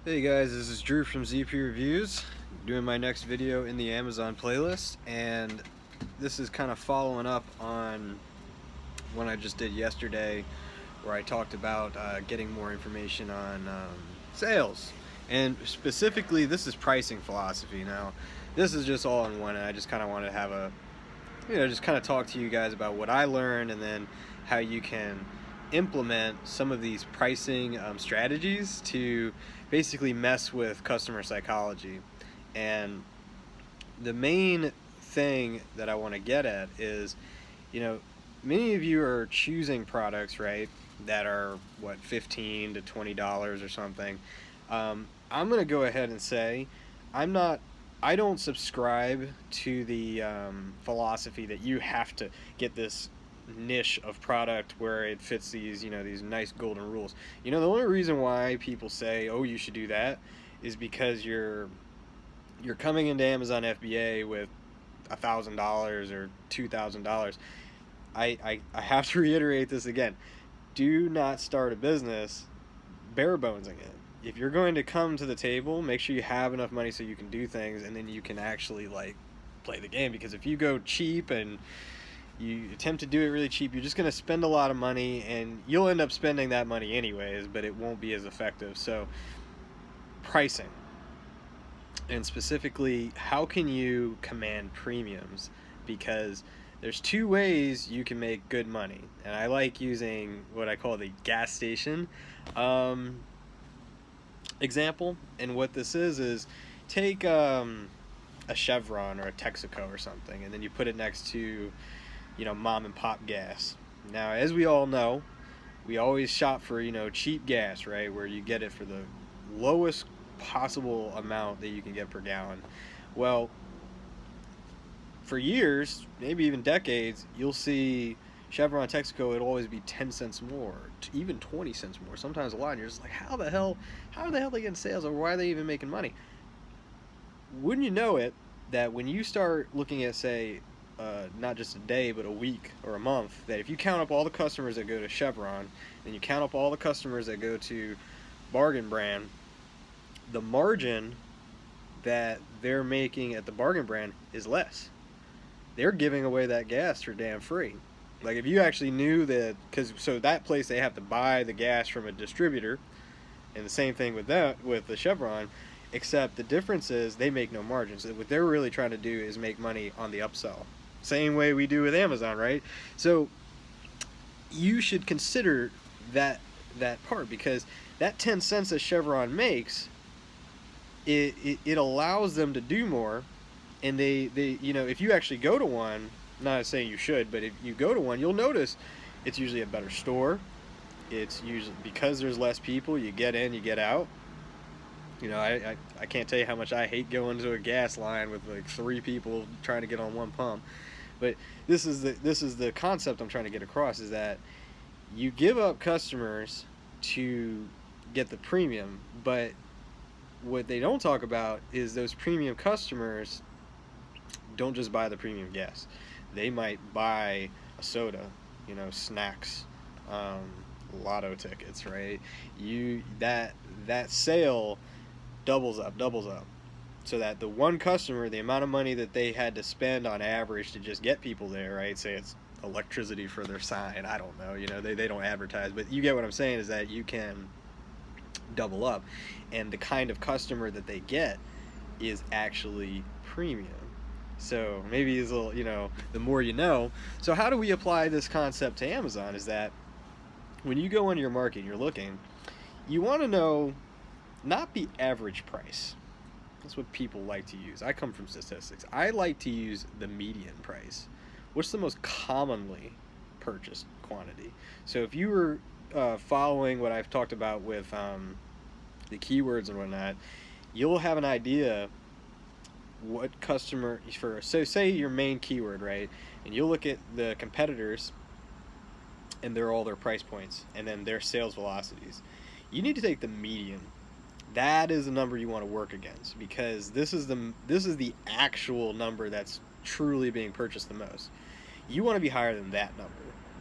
Hey guys, this is Drew from ZP Reviews, doing my next video in the Amazon playlist, and this is kind of following up on one I just did yesterday where I talked about getting more information on sales, and specifically this is pricing philosophy. Now this is just all in one, and I just kind of want to have a just kind of talk to you guys about what I learned and then how you can implement some of these pricing strategies to basically mess with customer psychology. And the main thing that I want to get at is, you know, many of you are choosing products, right, that are what, $15 to $20 or something. I'm gonna go ahead and say I'm not I don't subscribe to the philosophy that you have to get this niche of product where it fits these, these nice golden rules. The only reason why people say, "Oh, you should do that," is because you're coming into Amazon FBA with $1,000 or $2,000. I have to reiterate this again. Do not start a business bare bonesing it. If you're going to come to the table, make sure you have enough money so you can do things, and then you can actually play the game. Because if you go cheap and you attempt to do it really cheap, you're just going to spend a lot of money, and you'll end up spending that money anyways, but it won't be as effective. So pricing, and specifically, how can you command premiums? Because there's two ways you can make good money, and I like using what I call the gas station example. And what this is take a Chevron or a Texaco or something, and then you put it next to mom and pop gas. Now, as we all know, we always shop for cheap gas, right, where you get it for the lowest possible amount that you can get per gallon. Well, for years, maybe even decades, you'll see Chevron Texaco, it'll always be 10 cents more, even 20 cents more, sometimes a lot, and you're just like, how the hell are they getting sales, or why are they even making money? Wouldn't you know it, that when you start looking at, say, not just a day, but a week or a month, that if you count up all the customers that go to Chevron, and you count up all the customers that go to Bargain Brand, the margin that they're making at the Bargain Brand is less. They're giving away that gas for damn free. Like, if you actually knew that, so that place, they have to buy the gas from a distributor, and the same thing with the Chevron, except the difference is they make no margins. What they're really trying to do is make money on the upsell. Same way we do with Amazon, right? So you should consider that part, because that 10 cents that Chevron makes, it allows them to do more. And they if you actually go to one, not saying you should, but if you go to one, you'll notice it's usually a better store. It's usually, because there's less people, you get in, you get out. I can't tell you how much I hate going to a gas line with like 3 people trying to get on one pump. But this is the concept I'm trying to get across, is that you give up customers to get the premium, but what they don't talk about is those premium customers don't just buy the premium gas. They might buy a soda, snacks, lotto tickets, right? That sale doubles up, so that the one customer, the amount of money that they had to spend on average to just get people there, right? Say it's electricity for their sign, I don't know, they don't advertise, but you get what I'm saying, is that you can double up, and the kind of customer that they get is actually premium. So maybe it's a little, the more you know. So how do we apply this concept to Amazon? Is that when you go into your market and you're looking, you want to know not the average price. That's what people like to use. I come from statistics. I like to use the median price. What's the most commonly purchased quantity? So if you were following what I've talked about with the keywords and whatnot, you'll have an idea what customer, so say your main keyword, right, and you'll look at the competitors and all their price points and then their sales velocities. You need to take the median. That is the number you want to work against, because this is the actual number that's truly being purchased the most. You want to be higher than that number.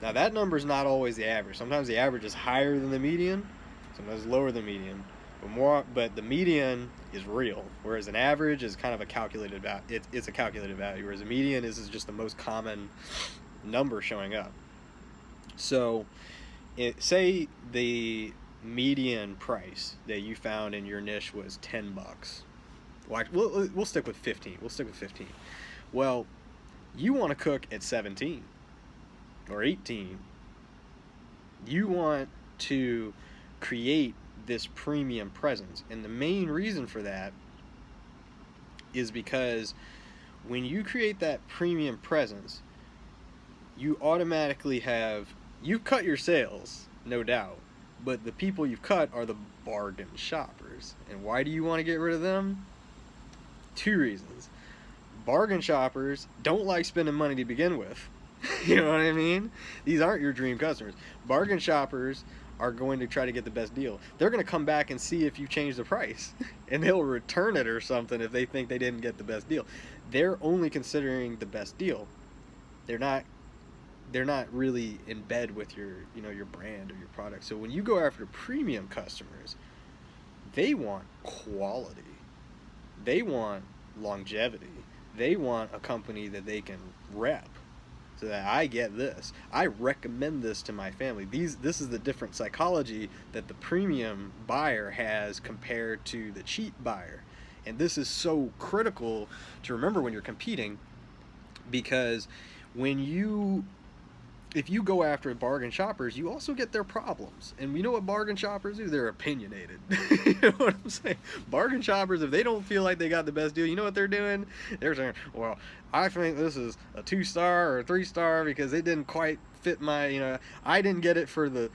Now, that number is not always the average. Sometimes the average is higher than the median, sometimes lower than the median, But the median is real, whereas an average is kind of a calculated value. It's a calculated value, whereas a median is just the most common number showing up. So, say the median price that you found in your niche was $10. Well, we'll stick with 15. We'll stick with 15. Well, you want to cook at 17 or 18. You want to create this premium presence. And the main reason for that is because when you create that premium presence, you automatically you've cut your sales, no doubt, but the people you've cut are the bargain shoppers. And why do you want to get rid of them? 2 reasons. Bargain shoppers don't like spending money to begin with. You know what I mean? These aren't your dream customers. Bargain shoppers are going to try to get the best deal. They're going to come back and see if you change the price, and they'll return it or something if they think they didn't get the best deal. They're only considering the best deal. They're not really in bed with your brand or your product. So when you go after premium customers, they want quality. They want longevity. They want a company that they can rep. So that I get this. I recommend this to my family. This is the different psychology that the premium buyer has compared to the cheap buyer. And this is so critical to remember when you're competing, because if you go after bargain shoppers, you also get their problems. And you know what bargain shoppers do? They're opinionated. You know what I'm saying? Bargain shoppers, if they don't feel like they got the best deal, you know what they're doing? They're saying, well, I think this is a 2-star or a 3-star because it didn't quite fit my, I didn't get it for the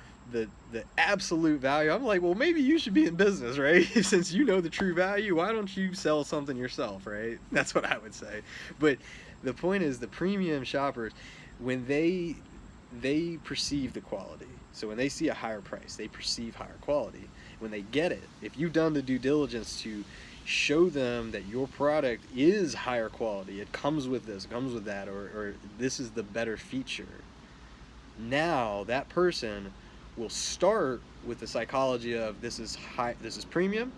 absolute value. I'm like, well, maybe you should be in business, right? Since you know the true value, why don't you sell something yourself, right? That's what I would say. But the point is, the premium shoppers, when they perceive the quality. So when they see a higher price, they perceive higher quality. When they get it, if you've done the due diligence to show them that your product is higher quality, it comes with this, it comes with that, or this is the better feature, now that person will start with the psychology of this is premium.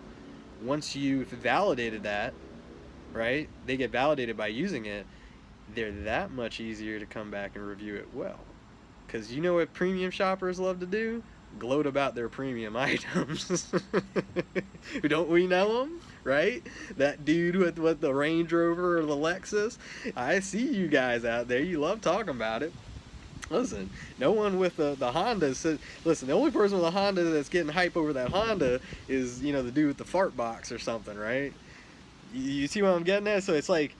Once you've validated that, right, they get validated by using it, they're that much easier to come back and review it well. Because you know what premium shoppers love to do? Gloat about their premium items. Don't we know them? Right? That dude with the Range Rover or the Lexus. I see you guys out there. You love talking about it. Listen, no one with the Honda says, listen, the only person with a Honda that's getting hype over that Honda is, the dude with the fart box or something, right? You see what I'm getting at? So it's like,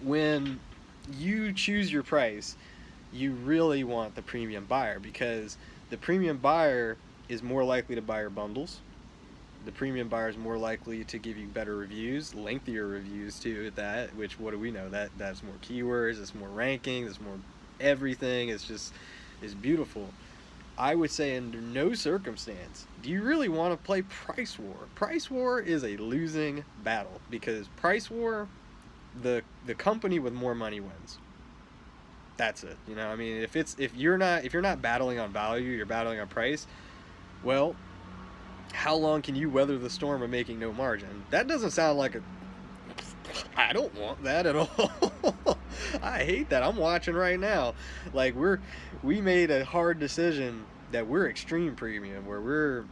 when you choose your price, you really want the premium buyer, because the premium buyer is more likely to buy your bundles. The premium buyer is more likely to give you better reviews, lengthier reviews too at that, which what do we know? That's more keywords, it's more ranking, it's more everything. It's beautiful. I would say under no circumstance do you really want to play price war. Price war is a losing battle, because price war, the company with more money wins. That's it. I mean, if you're not battling on value, you're battling on price. Well, how long can you weather the storm of making no margin? That doesn't sound like I don't want that at all. I hate that. I'm watching right now. Like we made a hard decision that we're extreme premium, where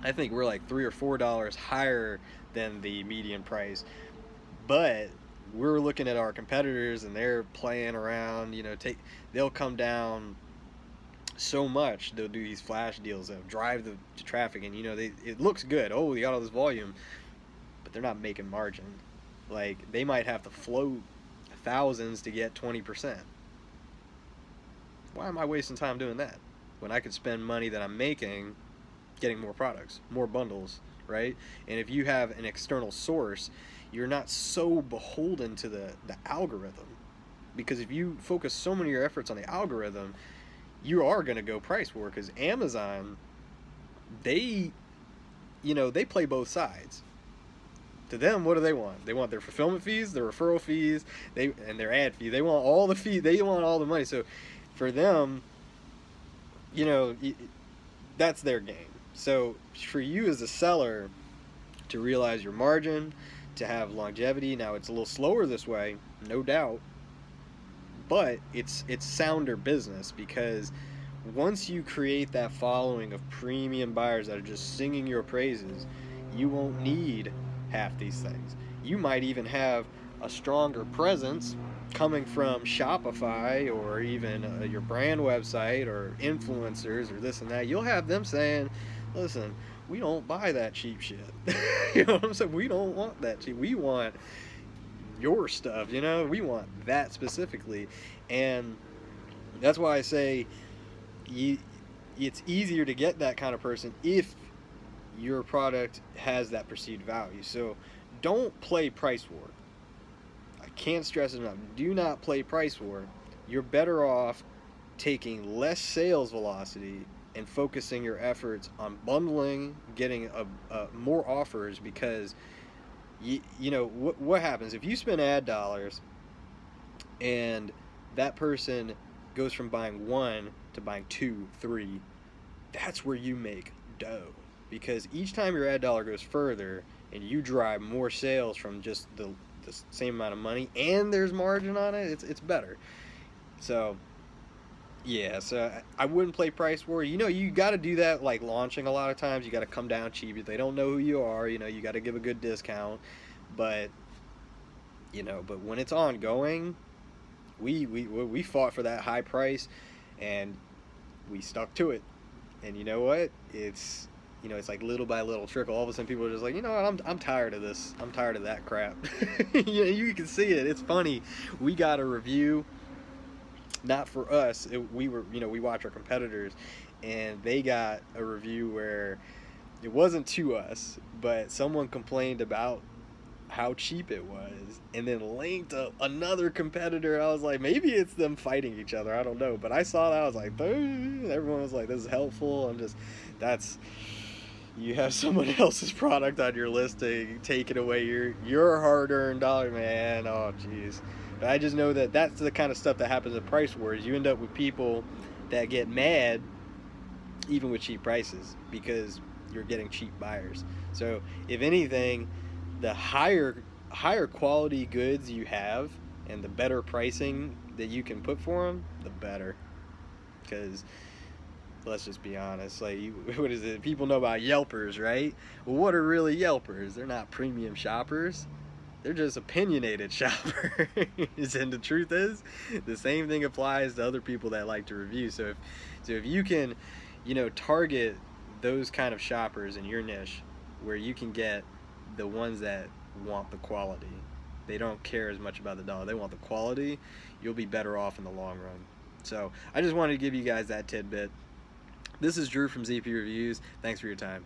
I think we're like $3 or $4 higher than the median price, but we're looking at our competitors and they're playing around, they'll come down so much. They'll do these flash deals that drive the traffic, and it looks good. Oh, you got all this volume, but they're not making margin. Like, they might have to float thousands to get 20%. Why am I wasting time doing that when I could spend money that I'm making getting more products, more bundles, right? And if you have an external source, you're not so beholden to the algorithm, because if you focus so many of your efforts on the algorithm, you are going to go price war. Because Amazon, they play both sides. To them, what do they want? They want their fulfillment fees, their referral fees, and their ad fee. They want all the fee. They want all the money. So for them, that's their game. So for you as a seller to realize your margin, to have longevity, now it's a little slower this way, no doubt, but it's sounder business, because once you create that following of premium buyers that are just singing your praises, you won't need half these things. You might even have a stronger presence coming from Shopify, or even your brand website, or influencers, or this and that. You'll have them saying, listen, we don't buy that cheap shit. You know what I'm saying? We don't want that cheap. We want your stuff, you know? We want that specifically. And that's why I say you, it's easier to get that kind of person if your product has that perceived value. So don't play price war. I can't stress it enough. Do not play price war. You're better off taking less sales velocity and focusing your efforts on bundling, getting more offers, because you know what happens if you spend ad dollars and that person goes from buying one to buying two, three. That's where you make dough, because each time your ad dollar goes further and you drive more sales from just the same amount of money, and there's margin on it, it's better. So yeah, so I wouldn't play price war. You know, you got to do that like launching a lot of times. You got to come down cheap. If they don't know who you are, you know, you got to give a good discount. But, you know, but when it's ongoing, we fought for that high price, and we stuck to it. And you know what? It's, you know, it's like little by little trickle. All of a sudden people are just like, you know what, I'm tired of this. I'm tired of that crap. You know, you can see it. It's funny. We got a review, not for us. We were, you know, we watch our competitors, and they got a review where it wasn't to us, but someone complained about how cheap it was, and then linked another competitor. I was like, maybe it's them fighting each other, I don't know, but I saw that, I was like, everyone was like, this is helpful. That's, you have someone else's product on your listing, taking away your hard-earned dollar, man. Oh jeez. But I just know that that's the kind of stuff that happens at price wars. You end up with people that get mad even with cheap prices, because you're getting cheap buyers. So if anything, the higher quality goods you have and the better pricing that you can put for them, the better. Because let's just be honest, like, what is it? People know about Yelpers, right? Well, what are really Yelpers? They're not premium shoppers. They're just opinionated shoppers. And the truth is, the same thing applies to other people that like to review. So if you can, you know, target those kind of shoppers in your niche, where you can get the ones that want the quality. They don't care as much about the dollar. They want the quality. You'll be better off in the long run. So I just wanted to give you guys that tidbit. This is Drew from ZP Reviews. Thanks for your time.